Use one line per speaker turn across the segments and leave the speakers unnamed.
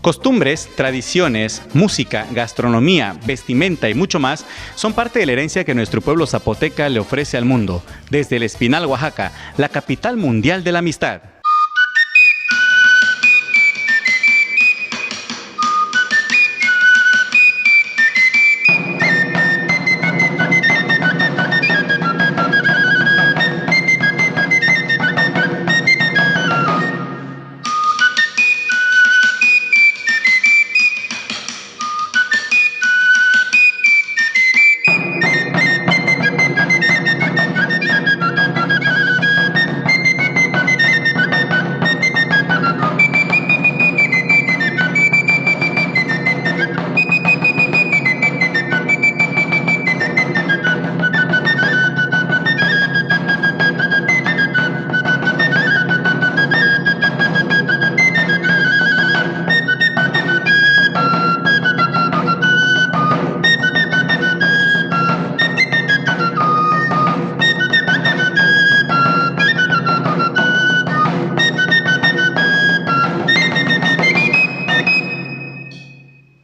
Costumbres, tradiciones, música, gastronomía, vestimenta y mucho más son parte de la herencia que nuestro pueblo zapoteca le ofrece al mundo, desde el Espinal, Oaxaca, la capital mundial de la amistad.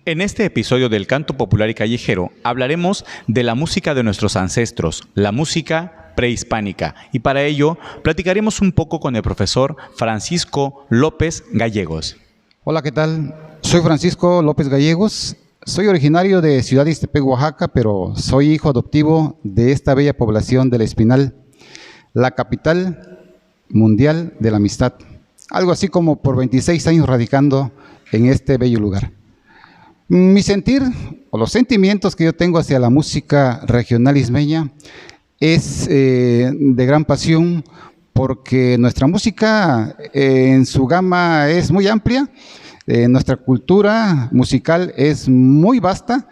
En este episodio del Canto Popular y Callejero hablaremos de la música de nuestros ancestros, la música prehispánica, y para ello platicaremos un poco con el profesor Francisco López Gallegos.
Hola, ¿qué tal? Soy Francisco López Gallegos, soy originario de Ciudad Ixtepec, Oaxaca, pero soy hijo adoptivo de esta bella población del Espinal, la capital mundial de la amistad, algo así como por 26 años radicando en este bello lugar. Mi sentir, o los sentimientos que yo tengo hacia la música regional ismeña es de gran pasión, porque nuestra música en su gama es muy amplia, nuestra cultura musical es muy vasta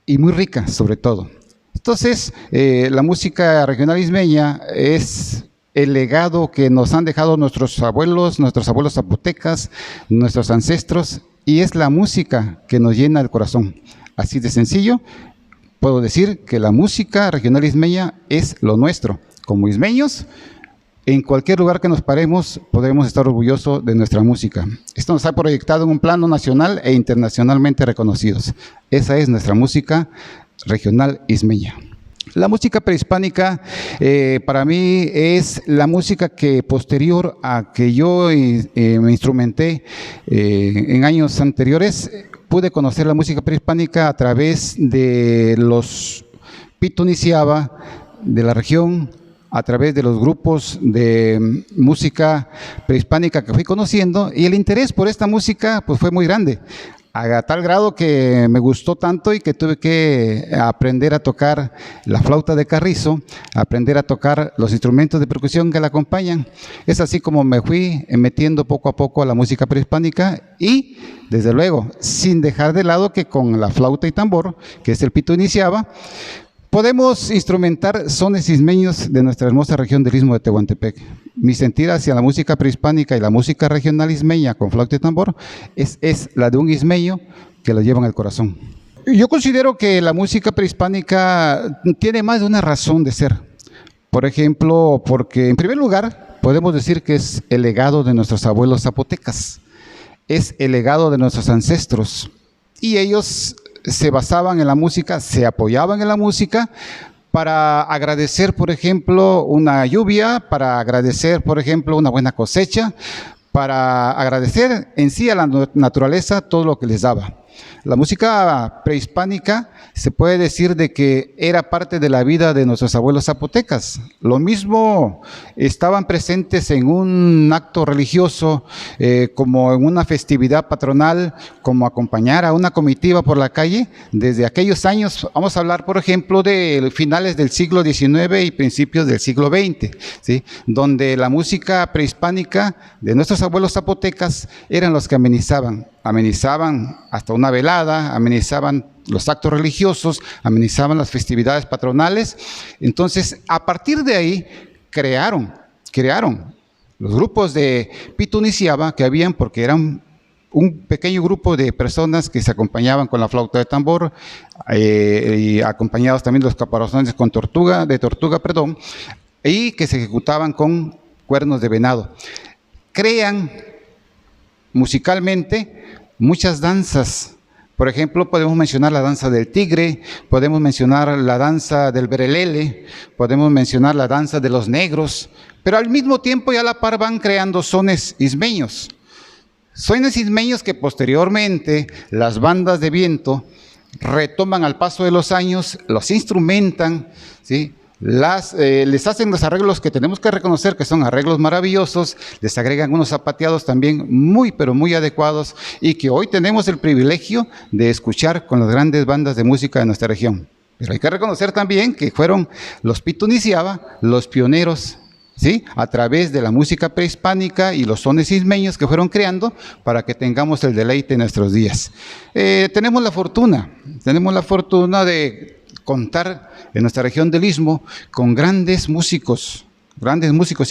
y muy rica sobre todo. Entonces, la música regional ismeña es el legado que nos han dejado nuestros abuelos zapotecas, nuestros ancestros, y es la música que nos llena el corazón. Así de sencillo, puedo decir que la música regional ismeña es lo nuestro. Como ismeños, en cualquier lugar que nos paremos, podremos estar orgullosos de nuestra música. Esto nos ha proyectado en un plano nacional e internacionalmente reconocidos. Esa es nuestra música regional ismeña. La música prehispánica para mí es la música que posterior a que yo me instrumenté en años anteriores, pude conocer la música prehispánica a través de los Pituniciaba de la región, a través de los grupos de música prehispánica que fui conociendo, y el interés por esta música pues fue muy grande, a tal grado que me gustó tanto y que tuve que aprender a tocar la flauta de carrizo, aprender a tocar los instrumentos de percusión que la acompañan. Es así como me fui metiendo poco a poco a la música prehispánica y, desde luego, sin dejar de lado que con la flauta y tambor, que es el Pituniciaba, podemos instrumentar sones ismeños de nuestra hermosa región del Istmo de Tehuantepec. Mi sentir hacia la música prehispánica y la música regional ismeña con flauta y tambor es la de un ismeño que lo lleva en el corazón. Yo considero que la música prehispánica tiene más de una razón de ser. Por ejemplo, porque en primer lugar podemos decir que es el legado de nuestros abuelos zapotecas, es el legado de nuestros ancestros, y ellos se basaban en la música, se apoyaban en la música para agradecer, por ejemplo, una lluvia, para agradecer, por ejemplo, una buena cosecha, para agradecer en sí a la naturaleza todo lo que les daba. La música prehispánica se puede decir de que era parte de la vida de nuestros abuelos zapotecas. Lo mismo estaban presentes en un acto religioso, como en una festividad patronal, como acompañar a una comitiva por la calle. Desde aquellos años, vamos a hablar, por ejemplo, de finales del siglo XIX y principios del siglo XX, ¿sí? Donde la música prehispánica de nuestros abuelos zapotecas eran los que amenizaban hasta una velada, amenizaban los actos religiosos, amenizaban las festividades patronales. Entonces, a partir de ahí, crearon los grupos de Pituniciaba que habían, porque eran un pequeño grupo de personas que se acompañaban con la flauta de tambor, y acompañados también de los caparazones con tortuga, y que se ejecutaban con cuernos de venado. Crean musicalmente muchas danzas. Por ejemplo, podemos mencionar la danza del tigre, podemos mencionar la danza del berelele, podemos mencionar la danza de los negros, pero al mismo tiempo y a la par van creando sones ismeños. Sones ismeños que posteriormente las bandas de viento retoman al paso de los años, los instrumentan, ¿sí? Les hacen los arreglos que tenemos que reconocer que son arreglos maravillosos, les agregan unos zapateados también muy pero muy adecuados y que hoy tenemos el privilegio de escuchar con las grandes bandas de música de nuestra región. Pero hay que reconocer también que fueron los Pituniciaba los pioneros, ¿sí?, a través de la música prehispánica y los sones ismeños que fueron creando para que tengamos el deleite en nuestros días. Tenemos la fortuna de contar en nuestra región del Istmo con grandes músicos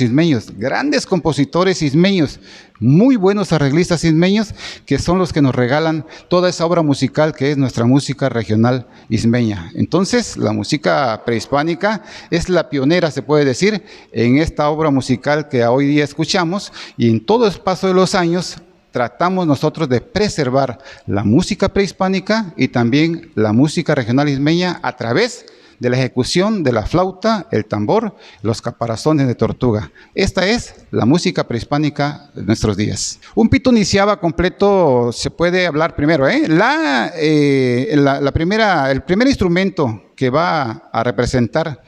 ismeños, grandes compositores ismeños, muy buenos arreglistas ismeños, que son los que nos regalan toda esa obra musical que es nuestra música regional ismeña. Entonces, la música prehispánica es la pionera, se puede decir, en esta obra musical que hoy día escuchamos, y en todo el paso de los años tratamos nosotros de preservar la música prehispánica y también la música regional ismeña a través de la ejecución de la flauta, el tambor, los caparazones de tortuga. Esta es la música prehispánica de nuestros días. Un Pituniciaba completo se puede hablar primero, el primer instrumento que va a representar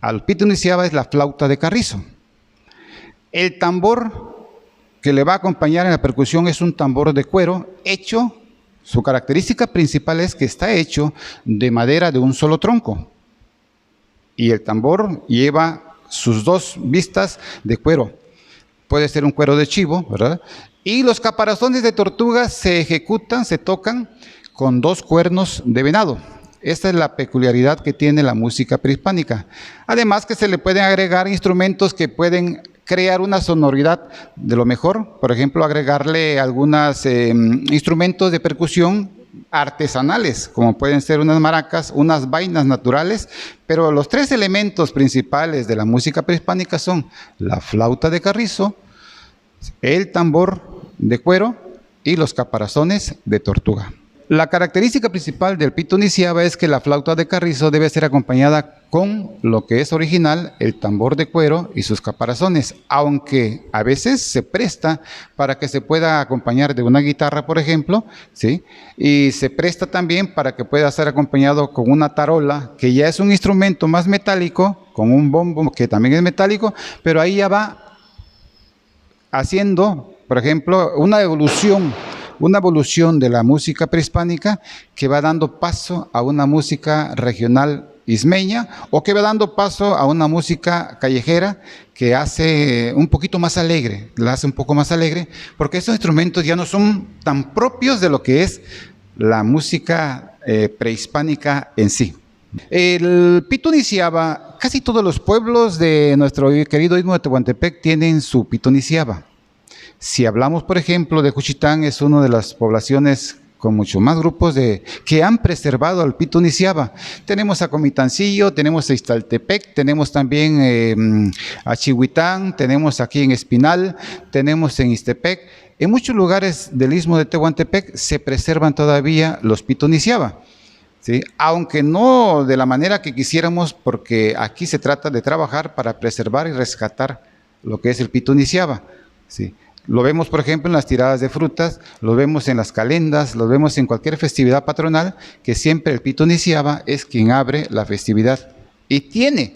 al Pituniciaba es la flauta de carrizo. El tambor que le va a acompañar en la percusión es un tambor de cuero hecho, su característica principal es que está hecho de madera de un solo tronco. Y el tambor lleva sus dos vistas de cuero. Puede ser un cuero de chivo, ¿verdad? Y los caparazones de tortuga se ejecutan, se tocan con dos cuernos de venado. Esta es la peculiaridad que tiene la música prehispánica. Además que se le pueden agregar instrumentos que pueden crear una sonoridad de lo mejor. Por ejemplo, agregarle algunos instrumentos de percusión artesanales, como pueden ser unas maracas, unas vainas naturales, pero los tres elementos principales de la música prehispánica son la flauta de carrizo, el tambor de cuero y los caparazones de tortuga. La característica principal del Pituniciaba es que la flauta de carrizo debe ser acompañada con lo que es original, el tambor de cuero y sus caparazones, aunque a veces se presta para que se pueda acompañar de una guitarra, por ejemplo, ¿sí? Y se presta también para que pueda ser acompañado con una tarola, que ya es un instrumento más metálico, con un bombo que también es metálico, pero ahí ya va haciendo, por ejemplo, una evolución de la música prehispánica que va dando paso a una música regional ismeña o que va dando paso a una música callejera que hace un poquito más alegre, la hace un poco más alegre, porque estos instrumentos ya no son tan propios de lo que es la música prehispánica en sí. El Pituniciaba, casi todos los pueblos de nuestro querido Istmo de Tehuantepec tienen su Pituniciaba. Si hablamos, por ejemplo, de Juchitán, es una de las poblaciones con mucho más grupos que han preservado al Pituniciaba. Tenemos a Comitancillo, tenemos a Ixtaltepec, tenemos también a Chihuitán, tenemos aquí en Espinal, tenemos en Ixtepec. En muchos lugares del Istmo de Tehuantepec se preservan todavía los Pituniciaba, ¿sí? Aunque no de la manera que quisiéramos, porque aquí se trata de trabajar para preservar y rescatar lo que es el Pituniciaba, ¿sí? Lo vemos, por ejemplo, en las tiradas de frutas, lo vemos en las calendas, lo vemos en cualquier festividad patronal, que siempre el Pituniciaba es quien abre la festividad y tiene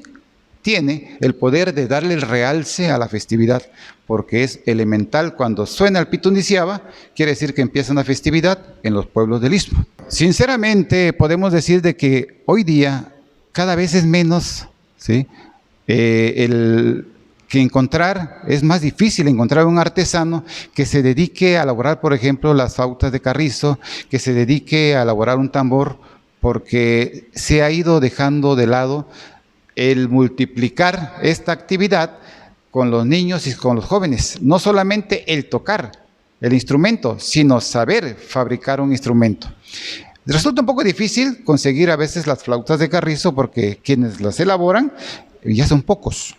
el poder de darle el realce a la festividad, porque es elemental. Cuando suena el Pituniciaba, quiere decir que empieza una festividad en los pueblos del Istmo. Sinceramente, podemos decir de que hoy día cada vez es menos, ¿sí?, es más difícil encontrar un artesano que se dedique a elaborar, por ejemplo, las flautas de carrizo, que se dedique a elaborar un tambor, porque se ha ido dejando de lado el multiplicar esta actividad con los niños y con los jóvenes. No solamente el tocar el instrumento, sino saber fabricar un instrumento. Resulta un poco difícil conseguir a veces las flautas de carrizo porque quienes las elaboran ya son pocos.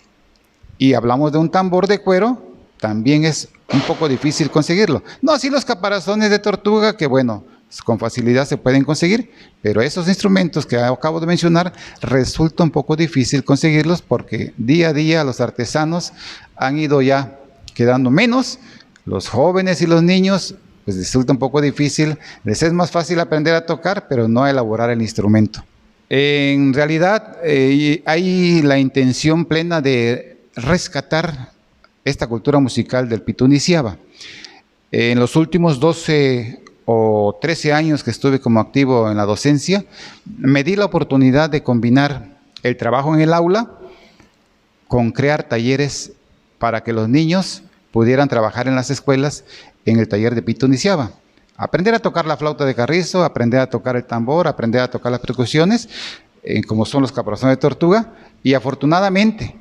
Y hablamos de un tambor de cuero, también es un poco difícil conseguirlo. No así los caparazones de tortuga, que bueno, con facilidad se pueden conseguir, pero esos instrumentos que acabo de mencionar resulta un poco difícil conseguirlos porque día a día los artesanos han ido ya quedando menos, los jóvenes y los niños pues resulta un poco difícil, les es más fácil aprender a tocar, pero no a elaborar el instrumento. En realidad hay la intención plena de rescatar esta cultura musical del Pitú-Niciaba. En los últimos 12 o 13 años que estuve como activo en la docencia, me di la oportunidad de combinar el trabajo en el aula con crear talleres para que los niños pudieran trabajar en las escuelas en el taller de Pitú-Niciaba. Aprender a tocar la flauta de carrizo, aprender a tocar el tambor, aprender a tocar las percusiones, como son los caparazones de tortuga, y afortunadamente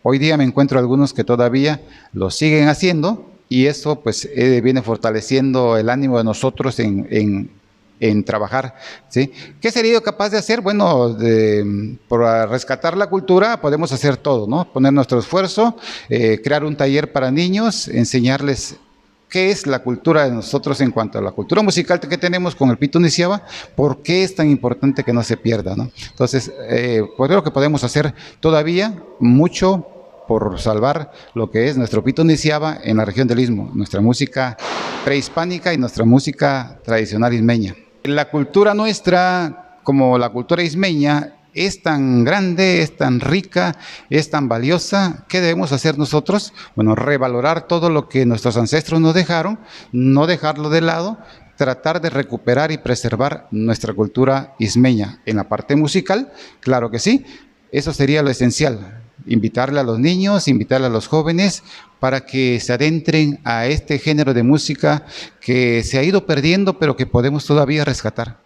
hoy día me encuentro algunos que todavía lo siguen haciendo, y eso pues viene fortaleciendo el ánimo de nosotros en trabajar, ¿sí? ¿Qué sería yo capaz de hacer? Bueno, para rescatar la cultura podemos hacer todo, ¿no? Poner nuestro esfuerzo, crear un taller para niños, enseñarles qué es la cultura de nosotros en cuanto a la cultura musical que tenemos con el Pitú-Niciaba, por qué es tan importante que no se pierda, ¿no? Entonces, pues creo que podemos hacer todavía mucho por salvar lo que es nuestro Pitú-Niciaba en la región del Istmo, nuestra música prehispánica y nuestra música tradicional ismeña. La cultura nuestra, como la cultura ismeña, es tan grande, es tan rica, es tan valiosa. ¿Qué debemos hacer nosotros? Bueno, revalorar todo lo que nuestros ancestros nos dejaron, no dejarlo de lado, tratar de recuperar y preservar nuestra cultura ismeña. En la parte musical, claro que sí, eso sería lo esencial. Invitarle a los niños, invitarle a los jóvenes para que se adentren a este género de música que se ha ido perdiendo, pero que podemos todavía rescatar.